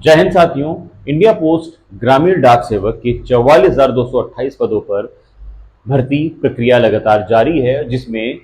जय हिंद साथियों। India post ग्रामीण डाक सेवक के 44,228 पदों पर भर्ती प्रक्रिया लगातार जारी है, जिसमें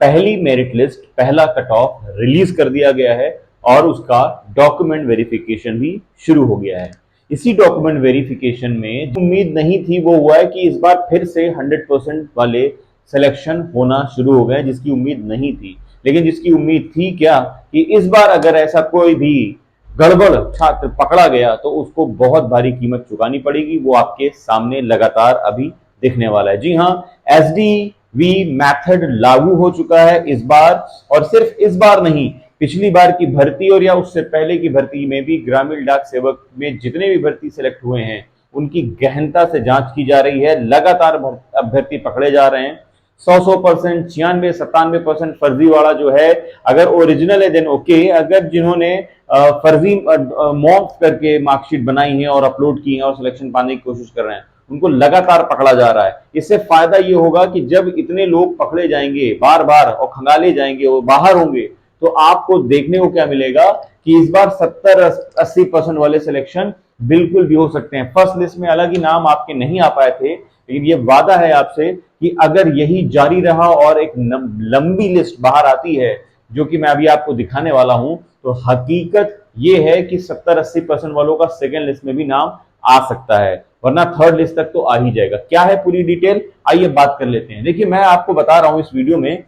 पहली मेरिट लिस्ट, पहला कट ऑफ रिलीज कर दिया गया है और उसका डॉक्यूमेंट वेरिफिकेशन भी शुरू हो गया है। इसी डॉक्यूमेंट वेरिफिकेशन में जो उम्मीद नहीं थी वो हुआ है कि इस बार फिर से 100% वाले सिलेक्शन होना शुरू हो गए, जिसकी उम्मीद नहीं थी। लेकिन जिसकी उम्मीद थी क्या कि इस बार अगर ऐसा कोई भी गड़बड़ छात्र पकड़ा गया तो उसको बहुत भारी कीमत चुकानी पड़ेगी। वो आपके सामने लगातार अभी दिखने वाला है। जी हाँ, एसडीवी मेथड लागू हो चुका है इस बार, और सिर्फ इस बार नहीं, पिछली बार की भर्ती और या उससे पहले की भर्ती में भी ग्रामीण डाक सेवक में जितने भी भर्ती सिलेक्ट हुए हैं उनकी गहनता से जांच की जा रही है। लगातार अभ्यर्थी पकड़े जा रहे हैं। 100%, 96-97% फर्जी वाला जो है, अगर ओरिजिनल है देन ओके। अगर जिन्होंने फर्जी मॉक करके मार्कशीट बनाई है और अपलोड की है और सिलेक्शन पाने की कोशिश कर रहे हैं, उनको लगातार पकड़ा जा रहा है। इससे फायदा ये होगा कि जब इतने लोग पकड़े जाएंगे बार बार और खंगाले जाएंगे और बाहर होंगे, तो आपको देखने को क्या मिलेगा कि इस बार 70-80% वाले सिलेक्शन बिल्कुल भी हो सकते हैं। फर्स्ट लिस्ट में हालांकि नाम आपके नहीं आ पाए थे, लेकिन ये वादा है आपसे कि अगर यही जारी रहा और एक लंबी लिस्ट बाहर आती है, जो कि मैं अभी आपको दिखाने वाला हूं, तो हकीकत ये है कि 70-80% वालों का सेकेंड लिस्ट में भी नाम आ सकता है, वरना थर्ड लिस्ट तक तो आ ही जाएगा। क्या है पूरी डिटेल, आइए बात कर लेते हैं। देखिए, मैं आपको बता रहा हूं इस वीडियो में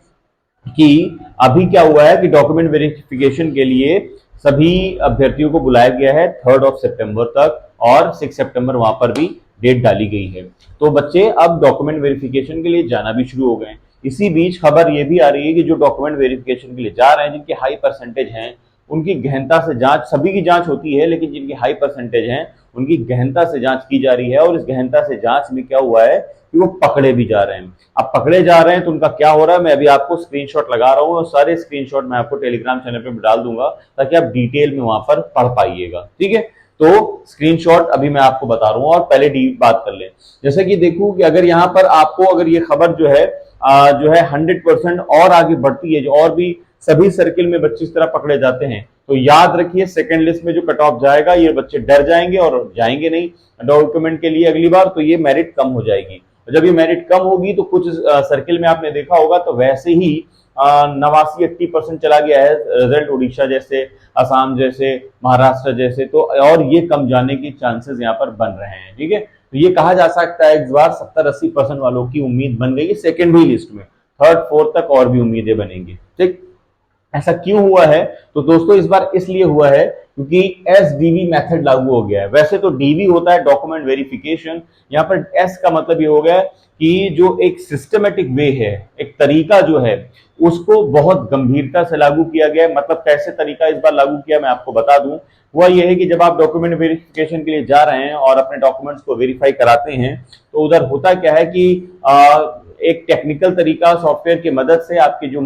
कि अभी क्या हुआ है कि डॉक्यूमेंट वेरिफिकेशन के लिए सभी अभ्यर्थियों को बुलाया गया है 3 सितंबर तक, और 6 सितंबर वहां पर भी डेट डाली गई है। तो बच्चे अब डॉक्यूमेंट वेरिफिकेशन के लिए जाना भी शुरू हो गए। इसी बीच खबर यह भी आ रही है कि जो डॉक्यूमेंट वेरिफिकेशन के लिए जा रहे हैं, जिनके हाई परसेंटेज हैं, उनकी गहनता से जांच, सभी की जांच होती है लेकिन जिनकी हाई परसेंटेज हैं उनकी गहनता से जांच की जा रही है। और इस गहनता से जांच में क्या हुआ है कि वो पकड़े भी जा रहे हैं। अब पकड़े जा रहे हैं तो उनका क्या हो रहा है, मैं अभी आपको स्क्रीनशॉट लगा रहा हूं और सारे स्क्रीनशॉट मैं आपको टेलीग्राम चैनल पे डाल दूंगा ताकि आप डिटेल में वहां पर पढ़ पाइएगा। ठीक है, तो स्क्रीनशॉट अभी मैं आपको बता रहा हूं और पहले डी बात कर लें। जैसे कि देखूं कि अगर यहां पर आपको अगर ये खबर जो है 100% और आगे बढ़ती है, जो और भी सभी सर्किल में बच्चे इस तरह पकड़े जाते हैं, तो याद रखिए सेकंड लिस्ट में जो कट ऑफ जाएगा ये बच्चे डर जाएंगे और जाएंगे नहीं डॉक्यूमेंट के लिए अगली बार, तो ये मेरिट कम हो जाएगी। जब ये मेरिट कम होगी तो कुछ सर्किल में आपने देखा होगा तो वैसे ही 89-80% चला गया है रिजल्ट, उड़ीसा जैसे, असम जैसे, महाराष्ट्र जैसे, तो और ये कम जाने की चांसेस यहाँ पर बन रहे हैं। ठीक है, तो ये कहा जा सकता है इस बार 70-80% वालों की उम्मीद बन गई है सेकेंडरी लिस्ट में, थर्ड फोर्थ तक और भी उम्मीदें बनेंगी। ठीक, ऐसा क्यों हुआ है? तो दोस्तों इस बार इसलिए हुआ है क्योंकि एसडीवी मेथड लागू हो गया है। वैसे तो डीवी होता है डॉक्यूमेंट वेरिफिकेशन, यहाँ पर एस का मतलब ये हो गया कि जो एक सिस्टमेटिक वे है, एक तरीका जो है, उसको बहुत गंभीरता से लागू किया गया है। मतलब कैसे तरीका इस बार लागू किया मैं आपको बता दूं। वह यह है कि जब आप डॉक्यूमेंट वेरिफिकेशन के लिए जा रहे हैं और अपने डॉक्यूमेंट्स को वेरीफाई कराते हैं, तो उधर होता क्या है कि एक टेक्निकल तरीका सॉफ्टवेयर की मदद से आपकी जो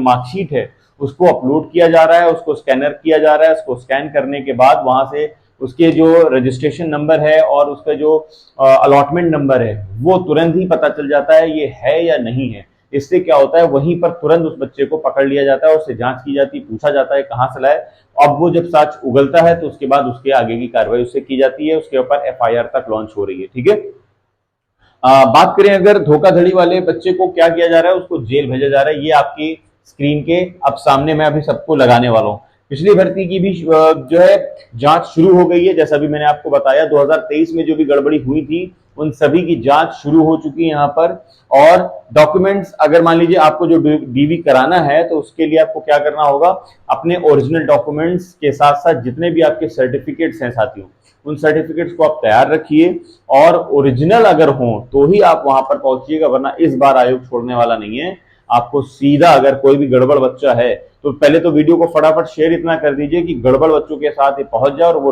मार्कशीट है उसको अपलोड किया जा रहा है, उसको स्कैनर किया जा रहा है। उसको स्कैन करने के बाद वहां से उसके जो रजिस्ट्रेशन नंबर है और उसका जो अलॉटमेंट नंबर है वो तुरंत ही पता चल जाता है ये है या नहीं है। इससे क्या होता है, वहीं पर तुरंत उस बच्चे को पकड़ लिया जाता है, उससे जांच की जाती है, पूछा जाता है कहाँ से लाए। अब वो जब सच उगलता है तो उसके बाद उसके आगे की कार्रवाई उससे की जाती है, उसके ऊपर एफआईआर तक लॉन्च हो रही है। ठीक है, बात करें अगर धोखाधड़ी वाले बच्चे को क्या किया जा रहा है, उसको जेल भेजा जा रहा है। ये आपकी स्क्रीन के अब सामने मैं अभी सबको लगाने वाला हूं। पिछली भर्ती की भी जो है जांच शुरू हो गई है। जैसा भी मैंने आपको बताया 2023 में जो भी गड़बड़ी हुई थी उन सभी की जांच शुरू हो चुकी है यहाँ पर। और डॉक्यूमेंट्स अगर मान लीजिए आपको जो डीवी कराना है तो उसके लिए आपको क्या करना होगा, अपने ओरिजिनल डॉक्यूमेंट्स के साथ साथ जितने भी आपके सर्टिफिकेट्स हैं साथियों, उन सर्टिफिकेट्स को आप तैयार रखिए और ओरिजिनल अगर हो तो ही आप वहां पर पहुंचिएगा, वरना इस बार आयोग छोड़ने वाला नहीं है आपको। सीधा अगर कोई भी गड़बड़ बच्चा है तो पहले तो वीडियो को फटाफट शेयर इतना कर दीजिए कि गड़बड़ बच्चों के साथ ही पहुंच जाए और वो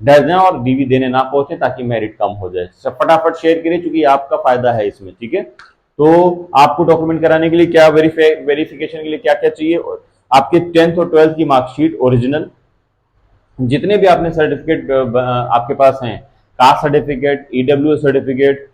डर जाए और डीवी देने ना पहुंचे, ताकि मेरिट कम हो जाए। सब फटाफट शेयर करिए क्योंकि आपका फायदा है इसमें। ठीक है, तो आपको डॉक्यूमेंट कराने के लिए क्या वेरिफिकेशन के लिए क्या क्या चाहिए, आपके 10th और 12th की मार्कशीट ओरिजिनल, जितने भी आपने सर्टिफिकेट आपके पास हैं, कास्ट सर्टिफिकेट, ईडब्ल्यूएस सर्टिफिकेट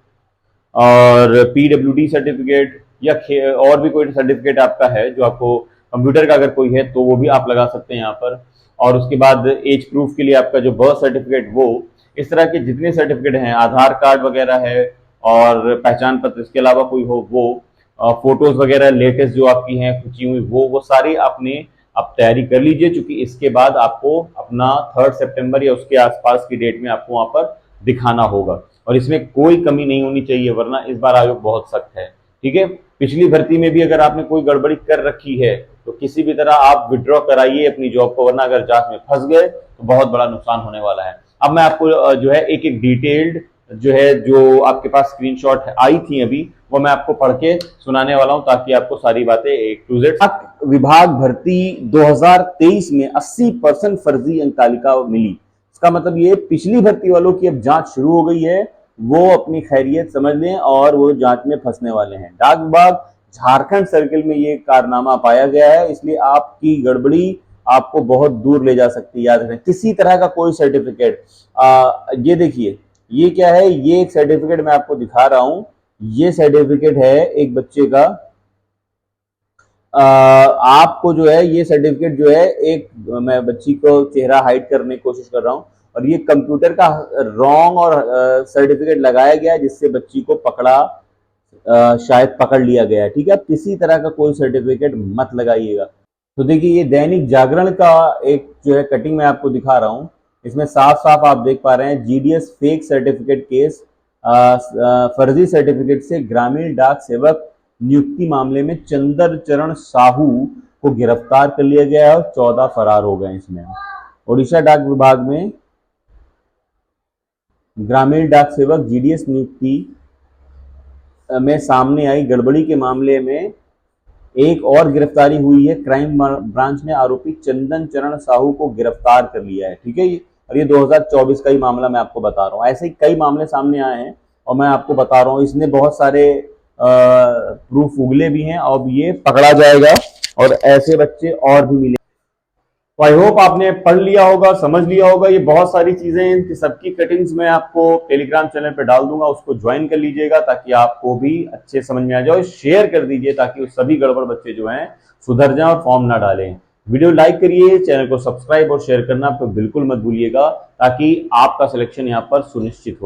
और पीडब्ल्यूडी सर्टिफिकेट या और भी कोई सर्टिफिकेट आपका है जो आपको कंप्यूटर का अगर कोई है तो वो भी आप लगा सकते हैं यहाँ पर। और उसके बाद एज प्रूफ के लिए आपका जो बर्थ सर्टिफिकेट, वो इस तरह के जितने सर्टिफिकेट हैं, आधार कार्ड वगैरह है और पहचान पत्र, इसके अलावा कोई हो वो, फोटोज वगैरह लेटेस्ट जो आपकी हैं खींची हुई, वो सारी आपने आप तैयारी कर लीजिए, क्योंकि इसके बाद आपको अपना 3 सितंबर या उसके आसपास की डेट में आपको वहां पर दिखाना होगा और इसमें कोई कमी नहीं होनी चाहिए, वरना इस बार आयोग बहुत सख्त है। ठीक है, पिछली भर्ती में भी अगर आपने कोई गड़बड़ी कर रखी है तो किसी भी तरह आप विड्रॉ कराइए अपनी जॉब को, वरना अगर जांच में फंस गए तो बहुत बड़ा नुकसान होने वाला है। अब मैं आपको जो है एक एक डिटेल्ड जो है, जो आपके पास स्क्रीनशॉट आई थी अभी, वो मैं आपको पढ़ के सुनाने वाला हूं, ताकि आपको सारी बातें A to Z। विभाग भर्ती 2023 में 80% फर्जी अंक तालिका मिली। इसका मतलब ये पिछली भर्ती वालों की अब जांच शुरू हो गई है, वो अपनी खैरियत समझ लें और वो जांच में फंसने वाले हैं। डाक विभाग झारखंड सर्किल में ये कारनामा पाया गया है, इसलिए आपकी गड़बड़ी आपको बहुत दूर ले जा सकती है। याद रखें, किसी तरह का कोई सर्टिफिकेट, ये देखिए ये क्या है, ये एक सर्टिफिकेट मैं आपको दिखा रहा हूं। ये सर्टिफिकेट है एक बच्चे का, आपको जो है ये सर्टिफिकेट जो है, एक मैं बच्ची को चेहरा हाइड करने की कोशिश कर रहा हूं और ये कंप्यूटर का रॉन्ग और सर्टिफिकेट लगाया गया है, जिससे बच्ची को पकड़ा, शायद पकड़ लिया गया है। ठीक है, किसी तरह का कोई सर्टिफिकेट मत लगाइएगा। तो देखिए, ये दैनिक जागरण का एक जो है कटिंग मैं आपको दिखा रहा हूं, इसमें साफ साफ आप देख पा रहे हैं, जीडीएस फेक सर्टिफिकेट केस, फर्जी सर्टिफिकेट से ग्रामीण डाक सेवक नियुक्ति मामले में चंदर चरण साहू को गिरफ्तार कर लिया गया है और 14 फरार हो गए। इसमें ओडिशा डाक विभाग में ग्रामीण डाक सेवक जीडीएस नियुक्ति में सामने आई गड़बड़ी के मामले में एक और गिरफ्तारी हुई है। क्राइम ब्रांच ने आरोपी चंदन चरण साहू को गिरफ्तार कर लिया है। ठीक है, और ये 2024 का ही मामला मैं आपको बता रहा हूँ। ऐसे ही कई मामले सामने आए हैं और मैं आपको बता रहा हूँ, इसने बहुत सारे प्रूफ उगले भी हैं, अब ये पकड़ा जाएगा और ऐसे बच्चे और भी मिले। तो आई होप आपने पढ़ लिया होगा, समझ लिया होगा। ये बहुत सारी चीजें, इनकी सबकी कटिंग्स मैं आपको टेलीग्राम चैनल पे डाल दूंगा, उसको ज्वाइन कर लीजिएगा ताकि आपको भी अच्छे समझ में आ जाए। शेयर कर दीजिए ताकि उस सभी गड़बड़ बच्चे जो हैं सुधर जाएं और फॉर्म ना डालें। वीडियो लाइक करिए, चैनल को सब्सक्राइब और शेयर करना तो बिल्कुल मत भूलिएगा, ताकि आपका सिलेक्शन यहाँ पर सुनिश्चित हो।